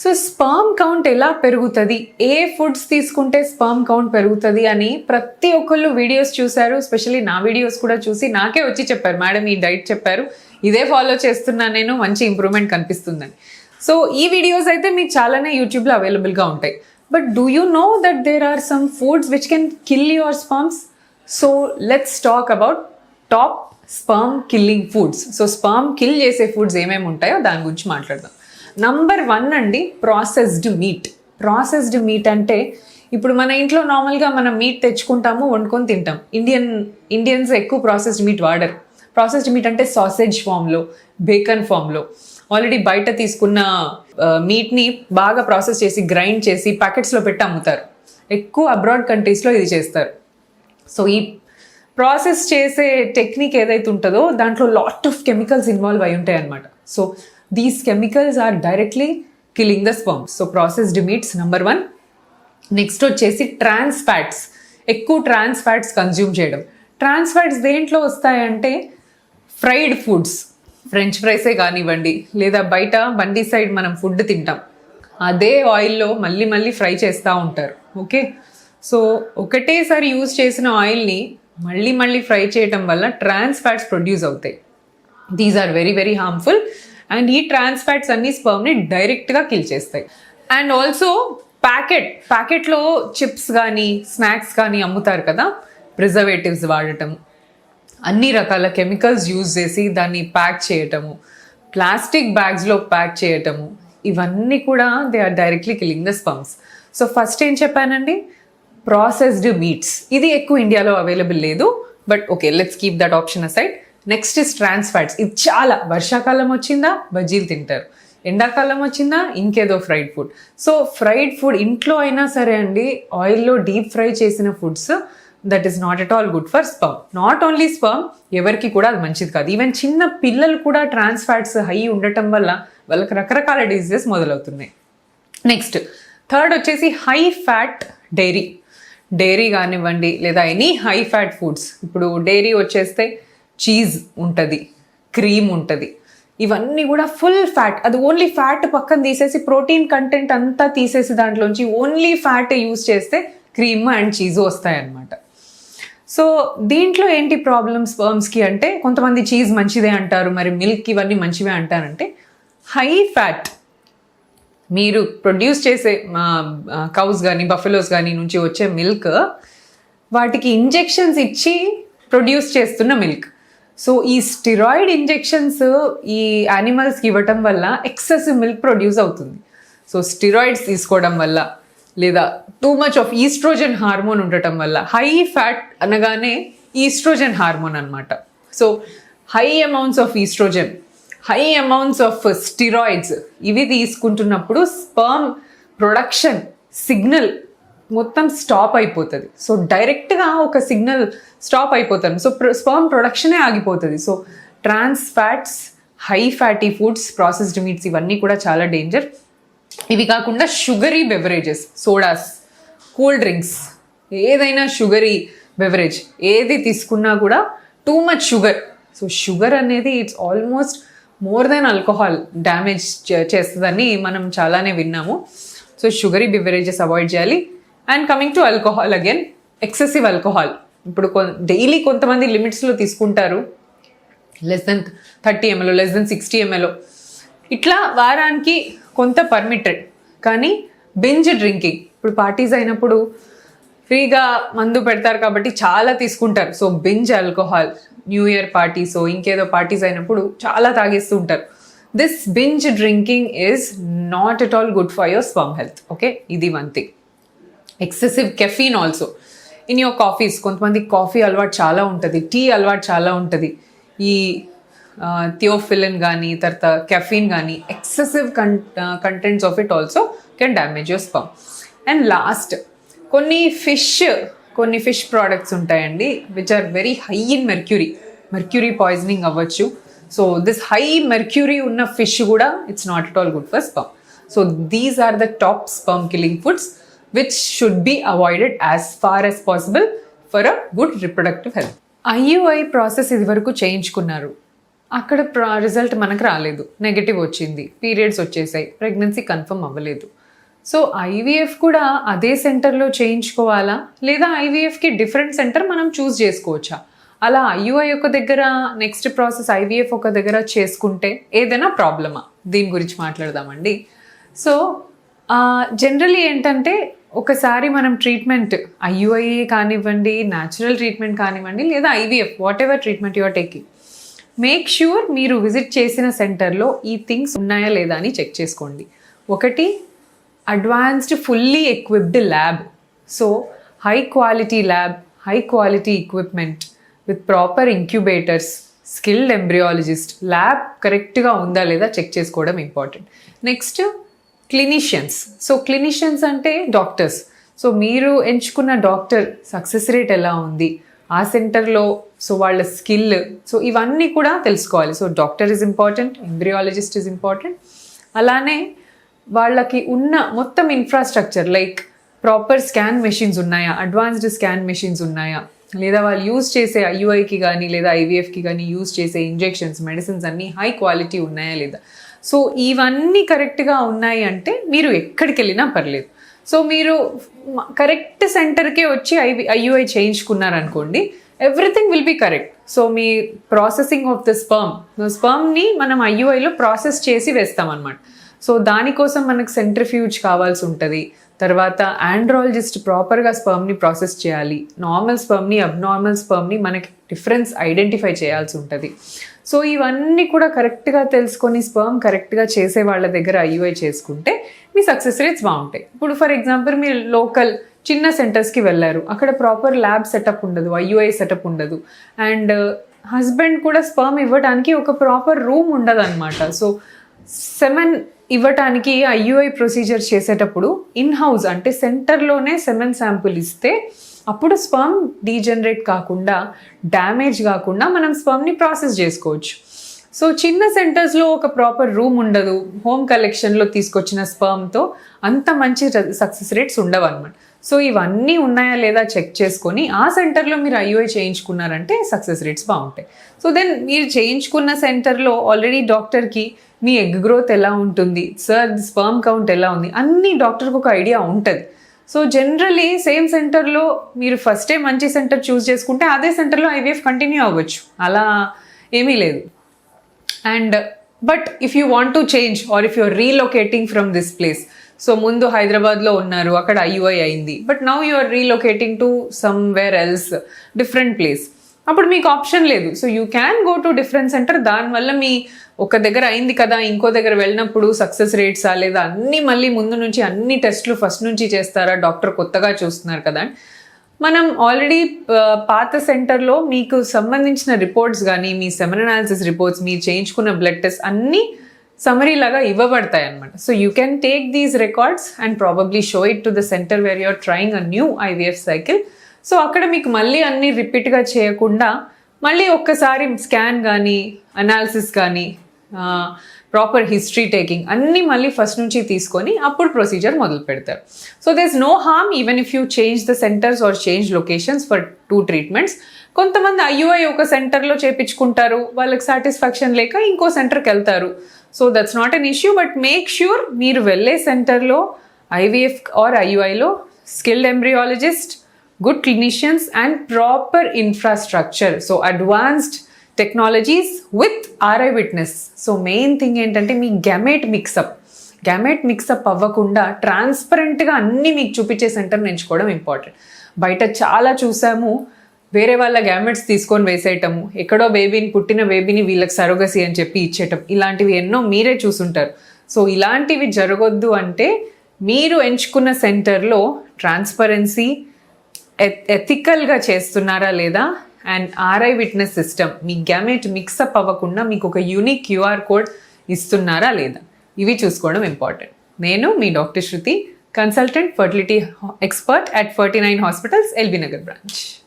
So sperm count ఎలా పెరుగుతుంది, ఏ foods తీసుకుంటే స్పర్మ్ కౌంట్ పెరుగుతుంది అని ప్రతి ఒక్కళ్ళు వీడియోస్ చూశారు. స్పెషల్లీ నా వీడియోస్ కూడా చూసి నాకే వచ్చి చెప్పారు, మేడం ఈ డైట్ చెప్పారు, ఇదే ఫాలో చేస్తున్నాను నేను, మంచి ఇంప్రూవ్మెంట్ కనిపిస్తుందని. సో ఈ వీడియోస్ అయితే మీకు చాలానే యూట్యూబ్లో అవైలబుల్గా ఉంటాయి. But do you know that there are some foods which can kill your sperms? So let's talk about top sperm killing foods. So sperm kill చేసే ఫుడ్స్ ఏమేమి ఉంటాయో దాని గురించి మాట్లాడదాం. నంబర్ 1 అండి, ప్రాసెస్డ్ మీట్. ప్రాసెస్డ్ మీట్ అంటే ఇప్పుడు మన ఇంట్లో నార్మల్గా మనం మీట్ తెచ్చుకుంటాము, వండుకొని తింటాం. ఇండియన్స్ ఎక్కువ ప్రాసెస్డ్ మీట్ వాడరు. ప్రాసెస్డ్ మీట్ అంటే సాసేజ్ ఫామ్లో, బేకన్ ఫామ్లో ఆల్రెడీ బయట తీసుకున్న మీట్ని బాగా ప్రాసెస్ చేసి గ్రైండ్ చేసి ప్యాకెట్స్లో పెట్టి అమ్ముతారు. ఎక్కువ అబ్రాడ్ కంట్రీస్లో ఇది చేస్తారు. సో ఈ ప్రాసెస్ చేసే టెక్నిక్ ఏదైతే ఉంటుందో దాంట్లో లాట్ ఆఫ్ కెమికల్స్ ఇన్వాల్వ్ అయి ఉంటాయి అన్నమాట. So these chemicals are directly killing the sperms. So processed meats number 1. Next వచ్చేసి ట్రాన్స్ ఫ్యాట్స్. ఎక్కువ ట్రాన్స్ ఫ్యాట్స్ కన్జ్యూమ్ చేయడం. ట్రాన్స్ ఫ్యాట్స్ దేంట్లో వస్తాయంటే ఫ్రైడ్ ఫుడ్స్, ఫ్రెంచ్ ఫ్రైసే కానివ్వండి, లేదా బయట బండి సైడ్ మనం ఫుడ్ తింటాం, అదే ఆయిల్లో మళ్ళీ మళ్ళీ ఫ్రై చేస్తూ ఉంటారు. ఓకే, సో ఒకటేసారి యూజ్ చేసిన ఆయిల్ని మళ్ళీ మళ్ళీ ఫ్రై చేయటం వల్ల ట్రాన్స్ ఫ్యాట్స్ ప్రొడ్యూస్ అవుతాయి. These are very very harmful. And ఈ ట్రాన్స్ ఫ్యాట్స్ అన్ని స్పర్మ్ని డైరెక్ట్గా కిల్ చేస్తాయి. అండ్ ఆల్సో ప్యాకెట్లో చిప్స్ కానీ స్నాక్స్ కానీ అమ్ముతారు కదా, ప్రిజర్వేటివ్స్ వాడటం, అన్ని రకాల కెమికల్స్ యూజ్ చేసి దాన్ని ప్యాక్ చేయటము, ప్లాస్టిక్ బ్యాగ్స్లో ప్యాక్ చేయటము, ఇవన్నీ కూడా they are directly killing the sperms. So first ఏం చెప్పానండి, ప్రాసెస్డ్ మీట్స్. ఇది ఎక్కువ ఇండియాలో అవైలబుల్ లేదు, but okay, let's keep that option aside. Next is trans fats. ఇది చాలా, వర్షాకాలం వచ్చిందా బజ్జీలు తింటారు, ఎండాకాలం వచ్చిందా ఇంకేదో fried food. So fried food ఇంట్లో అయినా సరే అండి, ఆయిల్లో డీప్ ఫ్రై చేసిన foods, that is not at all good for sperm. Not only sperm, ఎవరికి కూడా అది మంచిది కాదు. ఈవెన్ చిన్న పిల్లలు కూడా ట్రాన్స్ ఫ్యాట్స్ హై ఉండటం వల్ల వాళ్ళకి రకరకాల డిసీజెస్ మొదలవుతున్నాయి. నెక్స్ట్ థర్డ్ వచ్చేసి హై ఫ్యాట్ డైరీ కానివ్వండి, లేదా ఎనీ హై ఫ్యాట్ ఫుడ్స్. ఇప్పుడు డైరీ వచ్చేస్తే చీజ్ ఉంటుంది, క్రీమ్ ఉంటుంది, ఇవన్నీ కూడా ఫుల్ ఫ్యాట్. అది ఓన్లీ ఫ్యాట్ పక్కన తీసేసి ప్రోటీన్ కంటెంట్ అంతా తీసేసి దాంట్లోంచి ఓన్లీ ఫ్యాట్ యూజ్ చేస్తే క్రీమ్ అండ్ చీజ్ వస్తాయన్నమాట. సో దీంట్లో ఏంటి ప్రాబ్లమ్ స్పర్మ్స్కి అంటే, కొంతమంది చీజ్ మంచిదే అంటారు, మరి మిల్క్ ఇవన్నీ మంచివే అంటారంటే, హై ఫ్యాట్ మీరు ప్రొడ్యూస్ చేసే కౌస్ కానీ బఫెలోస్ కానీ నుంచి వచ్చే మిల్క్, వాటికి ఇంజెక్షన్స్ ఇచ్చి ప్రొడ్యూస్ చేస్తున్న మిల్క్. సో ఈ స్టిరాయిడ్ ఇంజెక్షన్స్ ఈ యానిమల్స్కి ఇవ్వటం వల్ల ఎక్సెసివ్ మిల్క్ ప్రొడ్యూస్ అవుతుంది. సో స్టిరాయిడ్స్ తీసుకోవడం వల్ల, లేదా too much of estrogen hormone ఉండటం వల్ల, హై ఫ్యాట్ అనగానే ఈస్ట్రోజన్ హార్మోన్ అనమాట. So high amounts of estrogen, high amounts of steroids, ఇవి తీసుకుంటున్నప్పుడు స్పర్మ్ ప్రొడక్షన్ సిగ్నల్ మొత్తం స్టాప్ అయిపోతుంది. సో డైరెక్ట్గా ఒక సిగ్నల్ స్టాప్ అయిపోతుంది. సో స్పర్మ్ ప్రొడక్షనే ఆగిపోతుంది. So trans fats, high fatty foods, processed meats, ఇవన్నీ కూడా చాలా డేంజర్. ఇవి కాకుండా sugary beverages, sodas, cool drinks, ఏదైనా షుగరీ బెవరేజ్ ఏది తీసుకున్నా కూడా too much sugar. So sugar అనేది it's almost more than alcohol damage చేస్తుందని మనం చాలానే విన్నాము. సో షుగరీ బెవరేజెస్ అవాయిడ్ చేయాలి. And coming to alcohol again, excessive alcohol. ఇప్పుడు డైలీ కొంతమంది లిమిట్స్లో తీసుకుంటారు, less than 30 ml, less than 60 ml, ఇట్లా వారానికి కొంత పర్మిటెడ్. కానీ బింజ్ డ్రింకింగ్, ఇప్పుడు పార్టీస్ అయినప్పుడు ఫ్రీగా మందు పెడతారు కాబట్టి చాలా తీసుకుంటారు. So binge alcohol, new year parties, ఇంకేదో పార్టీస్ అయినప్పుడు చాలా తాగేస్తూ ఉంటారు. This binge drinking is not at all good for your sperm health. Okay, ఇది one thing. Excessive caffeine also in your coffees. కొంతమంది కాఫీ అలవాటు చాలా ఉంటుంది, టీ అలవాటు చాలా ఉంటుంది. ఈ థియోఫిలిన్ కానీ తర్వాత కెఫీన్ కానీ, excessive contents of it also can damage your sperm. And last, కొన్ని ఫిష్ ప్రోడక్ట్స్ ఉంటాయండి which are very high in mercury poisoning అవ్వచ్చు. సో దిస్ హై మెర్క్యూరీ ఉన్న ఫిష్ కూడా it's not at all good for sperm. So these are the top sperm killing foods which should be avoided as far as possible for a good reproductive health. IUI process ఇది వరకు చేయించుకున్నారు, అక్కడ result మనకు రాలేదు, negative వచ్చింది, periods వచ్చేసాయి, pregnancy confirm అవ్వలేదు. So IVF కూడా అదే సెంటర్లో చేయించుకోవాలా, లేదా ఐవీఎఫ్కి డిఫరెంట్ సెంటర్ మనం చూస్ చేసుకోవచ్చా? అలా ఐయుఐ ఒక దగ్గర, నెక్స్ట్ ప్రాసెస్ ఐవీఎఫ్ ఒక దగ్గర చేసుకుంటే ఏదైనా ప్రాబ్లమా? దీని గురించి మాట్లాడదామండి. సో జనరలీ ఏంటంటే, ఒకసారి మనం ట్రీట్మెంట్ ఐయుఐ కానివ్వండి, న్యాచురల్ ట్రీట్మెంట్ కానివ్వండి, లేదా IVF, what ever treatment your taking, make sure మీరు విజిట్ చేసిన సెంటర్లో ఈ థింగ్స్ ఉన్నాయా లేదా అని చెక్ చేసుకోండి. ఒకటి, advanced fully equipped lab. So high quality lab, high quality equipment with proper incubators, skilled embryologist, lab కరెక్ట్గా ఉందా లేదా చెక్ చేసుకోవడం important. Next, clinicians. So clinicians అంటే డాక్టర్స్. సో మీరు ఎంచుకున్న డాక్టర్ సక్సెస్ రేట్ ఎలా ఉంది ఆ సెంటర్లో, సో వాళ్ళ స్కిల్, సో ఇవన్నీ కూడా తెలుసుకోవాలి. So doctor is important, embryologist is important. అలానే వాళ్ళకి ఉన్న మొత్తం infrastructure, like proper scan machines ఉన్నాయా, అడ్వాన్స్డ్ స్కాన్ మెషిన్స్ ఉన్నాయా, లేదా వాళ్ళు యూజ్ చేసే ఐయుఐకి కానీ లేదా ఐవీఎఫ్కి కానీ యూజ్ చేసే ఇంజెక్షన్స్, మెడిసిన్స్ అన్నీ హై క్వాలిటీ ఉన్నాయా లేదా. సో ఇవన్నీ కరెక్ట్గా ఉన్నాయి అంటే మీరు ఎక్కడికి వెళ్ళినా పర్లేదు. సో మీరు కరెక్ట్ సెంటర్కే వచ్చి ఐయుఐ చేయించుకున్నారనుకోండి, everything will be correct. So మీ ప్రాసెసింగ్ ఆఫ్ ద స్పర్మ్ని మనం ఐయుఐలో ప్రాసెస్ చేసి వేస్తామన్నమాట. సో దానికోసం మనకు సెంట్రిఫ్యూజ్ కావాల్సి ఉంటుంది. తర్వాత ఆండ్రాలజిస్ట్ ప్రాపర్గా స్పర్మ్ని ప్రాసెస్ చేయాలి. నార్మల్ స్పర్మ్ని, అబ్నార్మల్ స్పర్మ్ని మనకి డిఫరెన్స్ ఐడెంటిఫై చేయాల్సి ఉంటుంది. సో ఇవన్నీ కూడా కరెక్ట్గా తెలుసుకొని స్పర్మ్ కరెక్ట్గా చేసే వాళ్ళ దగ్గర ఐయుఐ చేసుకుంటే మీ సక్సెస్ రేట్స్ బాగుంటాయి. ఇప్పుడు ఫర్ ఎగ్జాంపుల్ మీరు లోకల్ చిన్న సెంటర్స్కి వెళ్ళారు, అక్కడ ప్రాపర్ ల్యాబ్ సెటప్ ఉండదు, ఐయుఐ సెటప్ ఉండదు, అండ్ హస్బెండ్ కూడా స్పర్మ్ ఇవ్వడానికి ఒక ప్రాపర్ రూమ్ ఉండదు అనమాట. సో సెమెన్ ఇవ్వటానికి ఐయుఐ ప్రొసీజర్ చేసేటప్పుడు ఇన్ హౌస్ అంటే సెంటర్లోనే సెమెన్ శాంపుల్ ఇస్తే అప్పుడు స్పర్మ్ డీజనరేట్ కాకుండా, డ్యామేజ్ కాకుండా మనం స్పర్మ్ని ప్రాసెస్ చేసుకోవచ్చు. సో చిన్న సెంటర్స్లో ఒక ప్రాపర్ రూమ్ ఉండదు, హోమ్ కలెక్షన్లో తీసుకొచ్చిన స్పర్మ్తో అంత మంచి సక్సెస్ రేట్స్ ఉండవు అనమాట. సో ఇవన్నీ ఉన్నాయా లేదా చెక్ చేసుకొని ఆ సెంటర్లో మీరు ఐయుఐ చేయించుకున్నారంటే సక్సెస్ రేట్స్ బాగుంటాయి. సో దెన్ మీరు చేయించుకున్న సెంటర్లో ఆల్రెడీ డాక్టర్కి మీ ఎగ్ గ్రోత్ ఎలా ఉంటుంది, సార్ స్పర్మ్ కౌంట్ ఎలా ఉంది, అన్నీ డాక్టర్కి ఒక ఐడియా ఉంటుంది. సో జనరలీ సేమ్ సెంటర్లో మీరు ఫస్టే మంచి సెంటర్ చూస్ చేసుకుంటే అదే సెంటర్లో ఐవీఎఫ్ కంటిన్యూ అవ్వచ్చు, అలా ఏమీ లేదు. And but if you want to change or if you're relocating from this place, so ముందు హైదరాబాద్లో ఉన్నారు, అక్కడ ఐయుఐ అయింది, but now you are relocating to somewhere else, different place, అప్పుడు మీకు ఆప్షన్ లేదు. So you can go to different centre. దానివల్ల మీ ఒక దగ్గర అయింది కదా ఇంకో దగ్గర వెళ్ళినప్పుడు సక్సెస్ రేట్సా లేదా అన్నీ మళ్ళీ ముందు నుంచి అన్ని టెస్టులు ఫస్ట్ నుంచి చేస్తారా, డాక్టర్ కొత్తగా చూస్తున్నారు కదా. మనం ఆల్రెడీ పాత సెంటర్లో మీకు సంబంధించిన రిపోర్ట్స్ కానీ, మీ సెమెన్ అనాలిసిస్ రిపోర్ట్స్, మీరు చేయించుకున్న బ్లడ్ టెస్ట్ అన్నీ సమరీ లాగా ఇవ్వబడతాయి అనమాట. So you can take these records and probably show it to the centre where you're trying a new IVF cycle. So అక్కడ మీకు మళ్ళీ అన్నీ రిపీట్గా చేయకుండా మళ్ళీ ఒక్కసారి స్కాన్ కానీ, అనాలిసిస్ కానీ, ప్రాపర్ హిస్టరీ టేకింగ్ అన్నీ మళ్ళీ ఫస్ట్ నుంచి తీసుకొని అప్పుడు ప్రొసీజర్ మొదలు పెడతారు. So there is no harm even if you change the centres or change locations for 2 treatments. కొంతమంది ఐయుఐ ఒక సెంటర్లో చేయించుకుంటారు, వాళ్ళకి సాటిస్ఫాక్షన్ లేక ఇంకో సెంటర్కి వెళ్తారు. So that's not an issue, but make sure మీరు వెళ్ళే సెంటర్లో ఐవీఎఫ్ ఆర్ ఐయుఐలో skilled embryologist, good clinicians and proper infrastructure. So advanced technologies with RI witness. So main thing ఏంటంటే మీ గ్యామెట్ మిక్సప్ అవ్వకుండా ట్రాన్స్పరెంట్గా అన్నీ మీకు చూపించే సెంటర్ని ఎంచుకోవడం ఇంపార్టెంట్. బయట చాలా చూసాము, వేరే వాళ్ళ గ్యామెట్స్ తీసుకొని వేసేయటము, ఎక్కడో పుట్టిన బేబీని వీళ్ళకి సరోగసి అని చెప్పి ఇచ్చేయటం, ఇలాంటివి ఎన్నో మీరే చూసుంటారు. సో ఇలాంటివి జరగొద్దు అంటే మీరు ఎంచుకున్న సెంటర్లో ట్రాన్స్పరెన్సీ, ఎథికల్గా చేస్తున్నారా లేదా, అండ్ ఆర్ఐ విట్నెస్ సిస్టమ్, మీ గ్యామెట్ మిక్సప్ అవ్వకుండా మీకు ఒక యూనిక్ క్యూఆర్ కోడ్ ఇస్తున్నారా లేదా, ఇవి చూసుకోవడం ఇంపార్టెంట్. నేను మీ doctor Shruti, consultant fertility expert at 49 hospitals, LB Nagar branch.